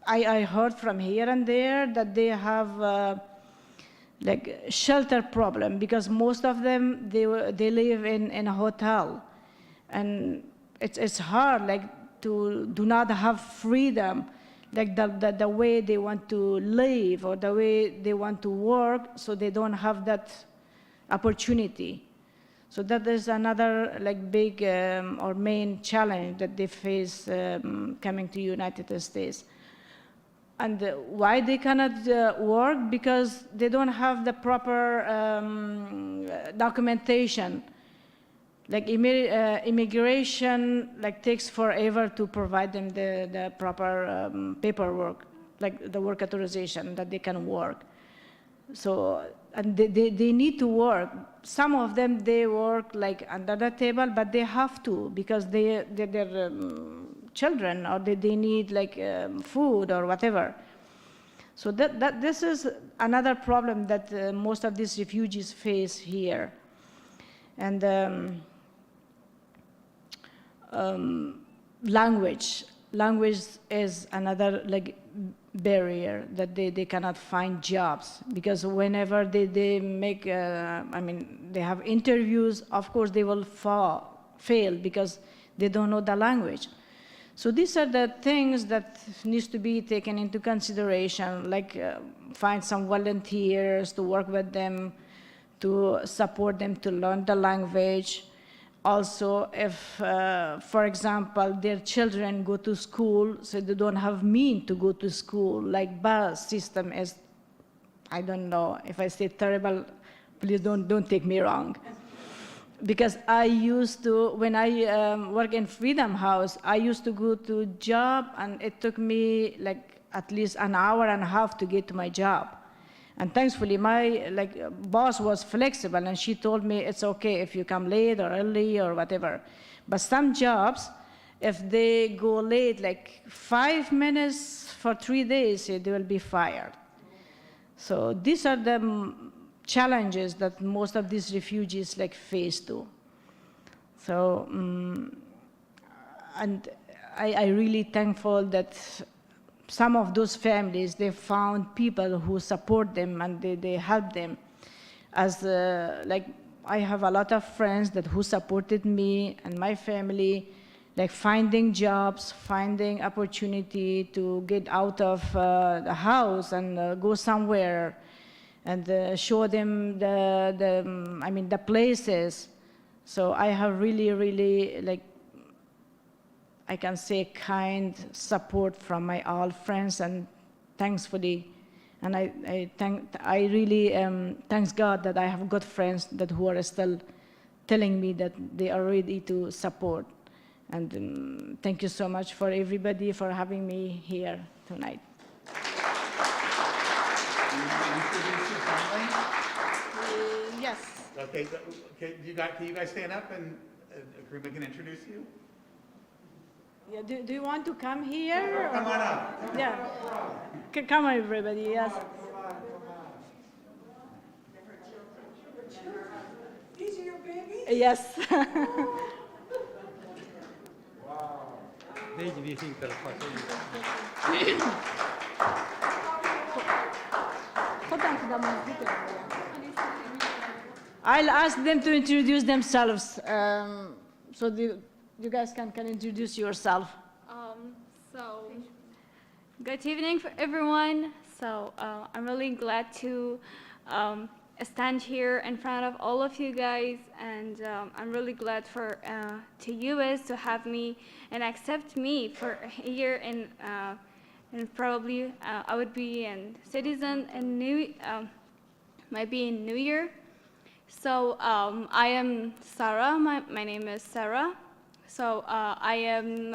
I heard from here and there that they have like shelter problem, because most of them they live in a hotel, and it's hard like to do not have freedom, like the way they want to live or the way they want to work, so they don't have that opportunity. So that is another like big or main challenge that they face coming to United States. And why they cannot work? Because they don't have the proper documentation. Like immigration like takes forever to provide them the proper paperwork, like the work authorization that they can work. So, and they need to work. Some of them, they work like under the table, but they have to, because they're children, or they need like food or whatever. So this is another problem that most of these refugees face here. And language is another like barrier that they cannot find jobs, because whenever they make, they have interviews, of course they will fail because they don't know the language. So these are the things that needs to be taken into consideration, like find some volunteers to work with them, to support them to learn the language. Also, if, for example, their children go to school, so they don't have means to go to school, like bus system is, I don't know, if I say terrible, please don't take me wrong. Because I used to, when I work in Freedom House, I used to go to job, and it took me like at least an hour and a half to get to my job. And thankfully, my boss was flexible, and she told me it's okay if you come late or early or whatever. But some jobs, if they go late like 5 minutes for 3 days, they will be fired. So these are the challenges that most of these refugees face too. So, and I really thankful that some of those families, they found people who support them, and they help them. As I have a lot of friends who supported me and my family, like finding jobs, finding opportunity to get out of the house and go somewhere, and show them the places. So I have really I can say kind support from my all friends, and thankfully, and I really thanks God that I have good friends who are still telling me that they are ready to support. And thank you so much for everybody for having me here tonight. Yes. Okay, can you guys stand up, and Karima can introduce you? Yeah, do you want to come here? Come on up. Yeah. Come on, everybody, yes. Yes. I'll ask them to introduce themselves. So you guys can introduce yourself. So, good evening for everyone. So, I'm really glad to stand here in front of all of you guys, and I'm really glad for to US to have me and accept me for here, and probably I would be a citizen in maybe in New Year. So I am Sarah. My name is Sarah. So I am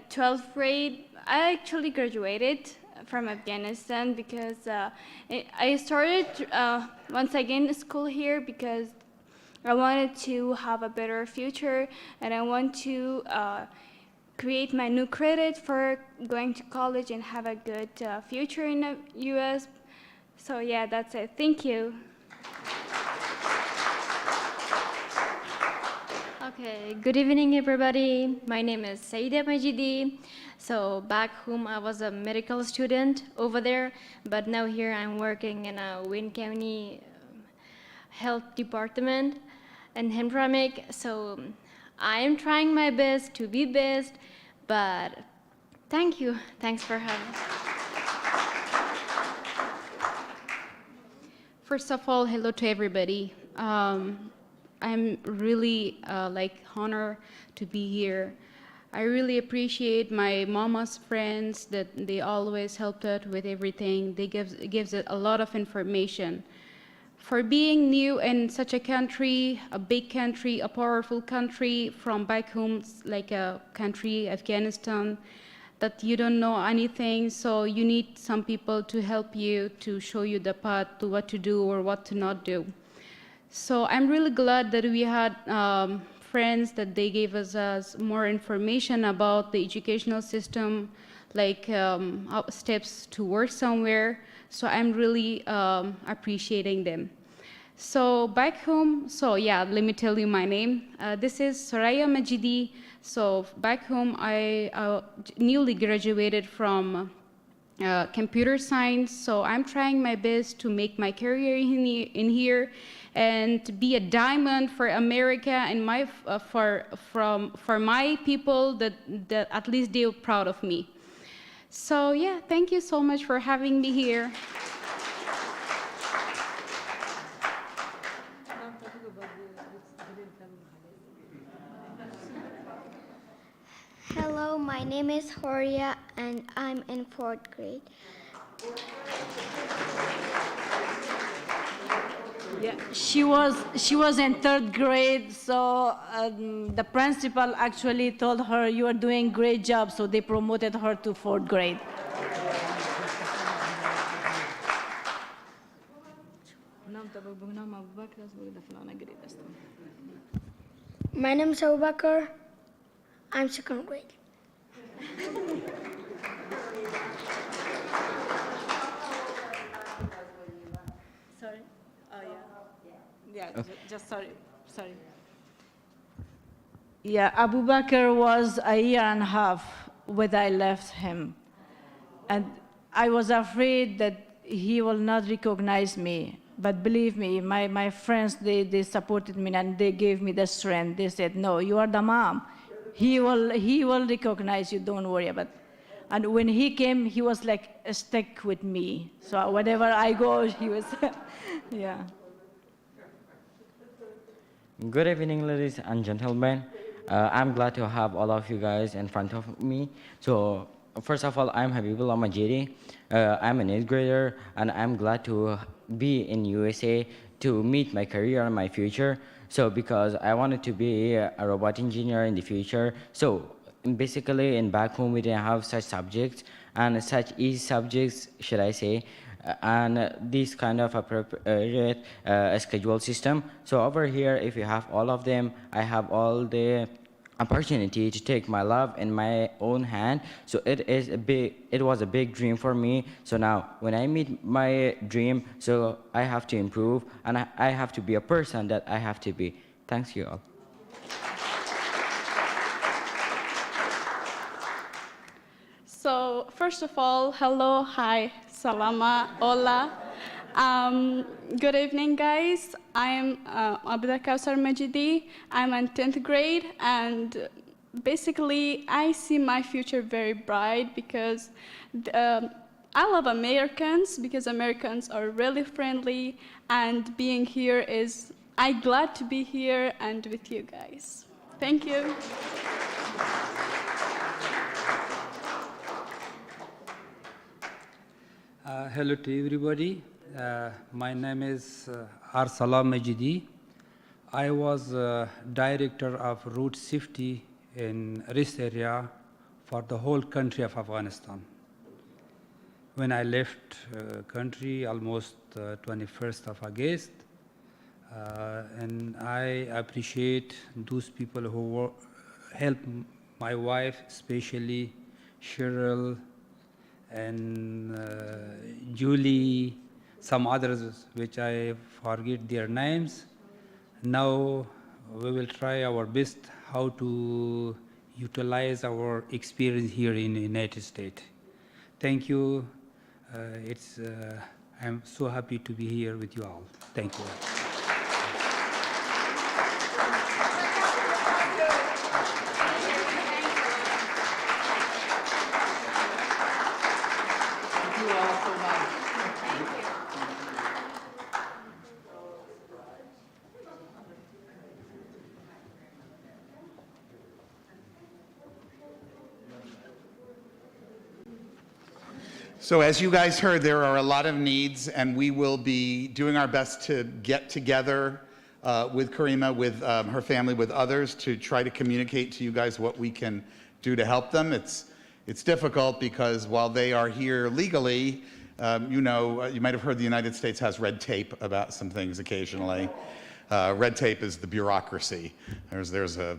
12th grade. I actually graduated from Afghanistan because I started once again school here because I wanted to have a better future, and I want to create my new credit for going to college and have a good future in the US. So yeah, that's it. Thank you. Okay, good evening, everybody. My name is Karima Majidi. So back home, I was a medical student over there, but now here I'm working in a Wayne County Health Department in Hamtramck. So I am trying my best to be best, but thank you. Thanks for having me. First of all, hello to everybody. I'm really honored to be here. I really appreciate my mama's friends that they always helped us with everything. They gives it a lot of information. For being new in such a country, a big country, a powerful country from back home, like a country, Afghanistan, that you don't know anything, so you need some people to help you, to show you the path to what to do or what to not do. So I'm really glad that we had friends that they gave us more information about the educational system, like steps to work somewhere. So I'm really appreciating them. So back home, so yeah, let me tell you my name. This is Karima Majidi. So back home, I newly graduated from computer science. So I'm trying my best to make my career in here and to be a diamond for America and for my people that at least they're proud of me. So yeah, thank you so much for having me here. Hello, my name is Horia and I'm in 4th grade. Yeah, she was in 3rd grade, so the principal actually told her, "You are doing great job," so they promoted her to 4th grade. My name is Abubakar. I'm 2nd grade. Sorry? Oh, yeah. Yeah, just sorry. Yeah, Abu Bakr was a year and a half when I left him. And I was afraid that he will not recognize me. But believe me, my friends, they supported me and they gave me the strength. They said, "No, you are the mom. He will recognize you, don't worry about it." And when he came, he was like stuck with me. So whenever I go, he was, yeah. Good evening, ladies and gentlemen. I'm glad to have all of you guys in front of me. So first of all, I'm Habibullah Majidi. I'm an 8th grader, and I'm glad to be in USA to meet my career and my future. So because I wanted to be a robot engineer in the future. So basically in back home we didn't have such subjects and such easy subjects, should I say, and this kind of appropriate schedule system. So over here, if you have all of them, I have all the opportunity to take my love in my own hand. So it was a big dream for me. So now when I meet my dream, so I have to improve and I have to be a person that I have to be. Thanks you all. So first of all, hello, hi, salama, hola. Good evening, guys. I'm Abda Kausar Majidi. I'm in 10th grade, and basically, I see my future very bright because I love Americans because Americans are really friendly, and being here is, I'm glad to be here and with you guys. Thank you. Hello to everybody. My name is Karima Majidi. I was director of road safety in rest area for the whole country of Afghanistan. When I left country almost 21st of August, and I appreciate those people who helped my wife, especially Cheryl and Julie, some others which I forget their names. Now we will try our best how to utilize our experience here in the United States. Thank you. I'm so happy to be here with you all. Thank you. So as you guys heard, there are a lot of needs, and we will be doing our best to get together with Karima, with her family, with others, to try to communicate to you guys what we can do to help them. It's difficult because while they are here legally, you know, you might have heard the United States has red tape about some things occasionally. Red tape is the bureaucracy. There's a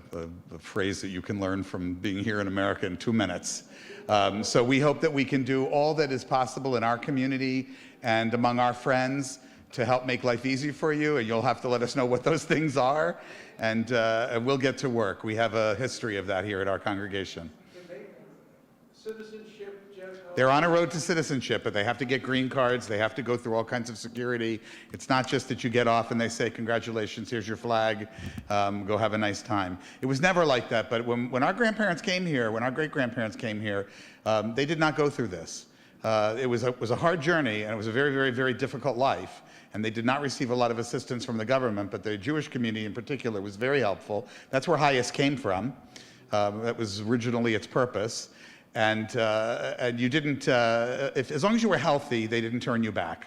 phrase that you can learn from being here in America in 2 minutes. So we hope that we can do all that is possible in our community and among our friends to help make life easy for you, and you'll have to let us know what those things are, and we'll get to work. We have a history of that here at our congregation. They're on a road to citizenship, but they have to get green cards. They have to go through all kinds of security. It's not just that you get off and they say, congratulations, here's your flag, go have a nice time. It was never like that, but when our grandparents came here, when our great-grandparents came here, they did not go through this. It was a hard journey, and it was a very, very, very difficult life, and they did not receive a lot of assistance from the government, but the Jewish community in particular was very helpful. That's where HIAS came from. That was originally its purpose. And you didn't, as long as you were healthy, they didn't turn you back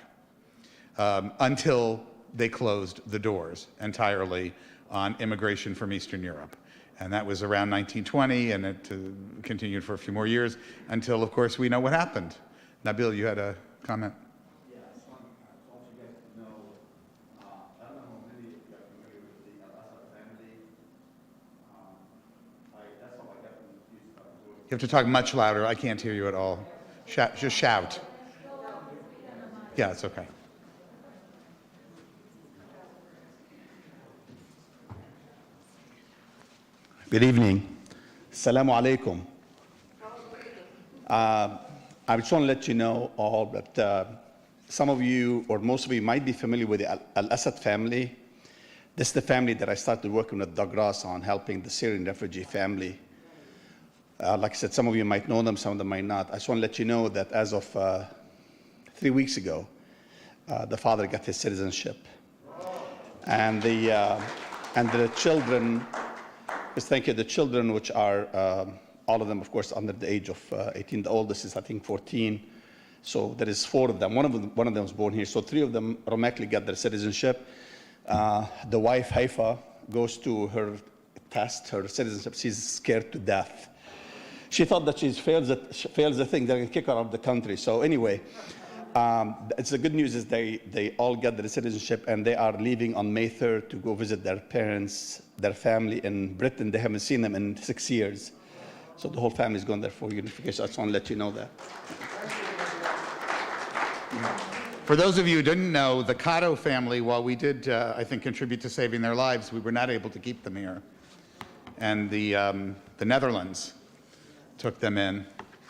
until they closed the doors entirely on immigration from Eastern Europe. And that was around 1920, and it continued for a few more years until, of course, we know what happened. Nabil, you had a comment? Yeah, I just want you guys to know, I don't know how many of you are familiar with the Al-Assad family. That's all I got from the news. You have to talk much louder. I can't hear you at all. Just shout. Yeah, it's okay. Good evening. Assalamu alaikum. I just want to let you know all that some of you, or most of you, might be familiar with the Al-Assad family. This is the family that I started working with Doug Ross on, helping the Syrian refugee family. Like I said, some of you might know them, some of them might not. I just want to let you know that as of 3 weeks ago, the father got his citizenship. And the children, thank you, the children, which are all of them, of course, under the age of 18. The oldest is, I think, 14. So there is 4 of them. One of them was born here. So 3 of them automatically got their citizenship. The wife, Haifa, goes to her test, her citizenship. She's scared to death. She thought that she fails the thing, they're going to kick her out of the country. So anyway, the good news is they all got their citizenship, and they are leaving on May 3rd to go visit their parents, their family in Britain. They haven't seen them in 6 years. So the whole family is going there for unification. I just want to let you know that. For those of you who didn't know, the Cotto family, while we did, I think, contribute to saving their lives, we were not able to keep them here. And the Netherlands took them in,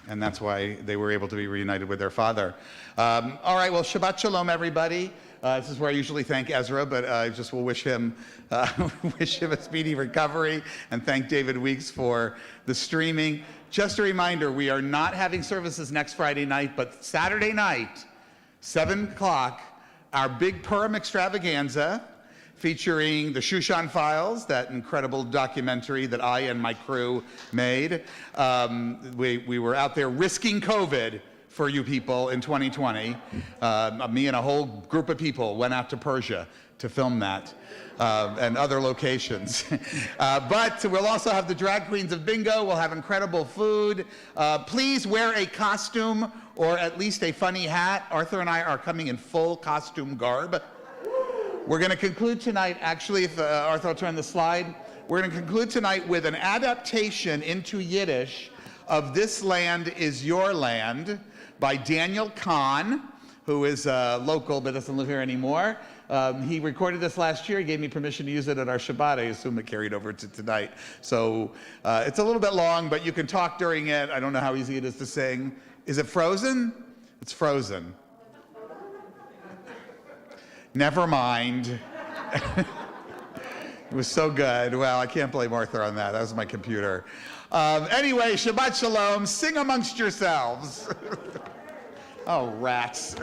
and that's why they were able to be reunited with their father. All right, well, Shabbat Shalom, everybody. This is where I usually thank Ezra, but I just will wish him a speedy recovery and thank David Weeks for the streaming. Just a reminder, we are not having services next Friday night, but Saturday night, 7 o'clock, our big Purim extravaganza featuring the Shushan Files, that incredible documentary that I and my crew made. We were out there risking COVID for you people in 2020. Me and a whole group of people went out to Persia to film that and other locations. But we'll also have the Drag Queens of Bingo. We'll have incredible food. Please wear a costume or at least a funny hat. Arthur and I are coming in full costume garb. We're going to conclude tonight, actually, if Arthur will turn the slide, we're going to conclude tonight with an adaptation into Yiddish of This Land Is Your Land by Daniel Kahn, who is local but doesn't live here anymore. He recorded this last year. He gave me permission to use it at our Shabbat. I assume it carried over to tonight. So it's a little bit long, but you can talk during it. I don't know how easy it is to sing. Is it frozen? It's frozen. Never mind. It was so good. Well, I can't blame Arthur on that. That was my computer. Anyway, Shabbat Shalom. Sing amongst yourselves. Oh, rats.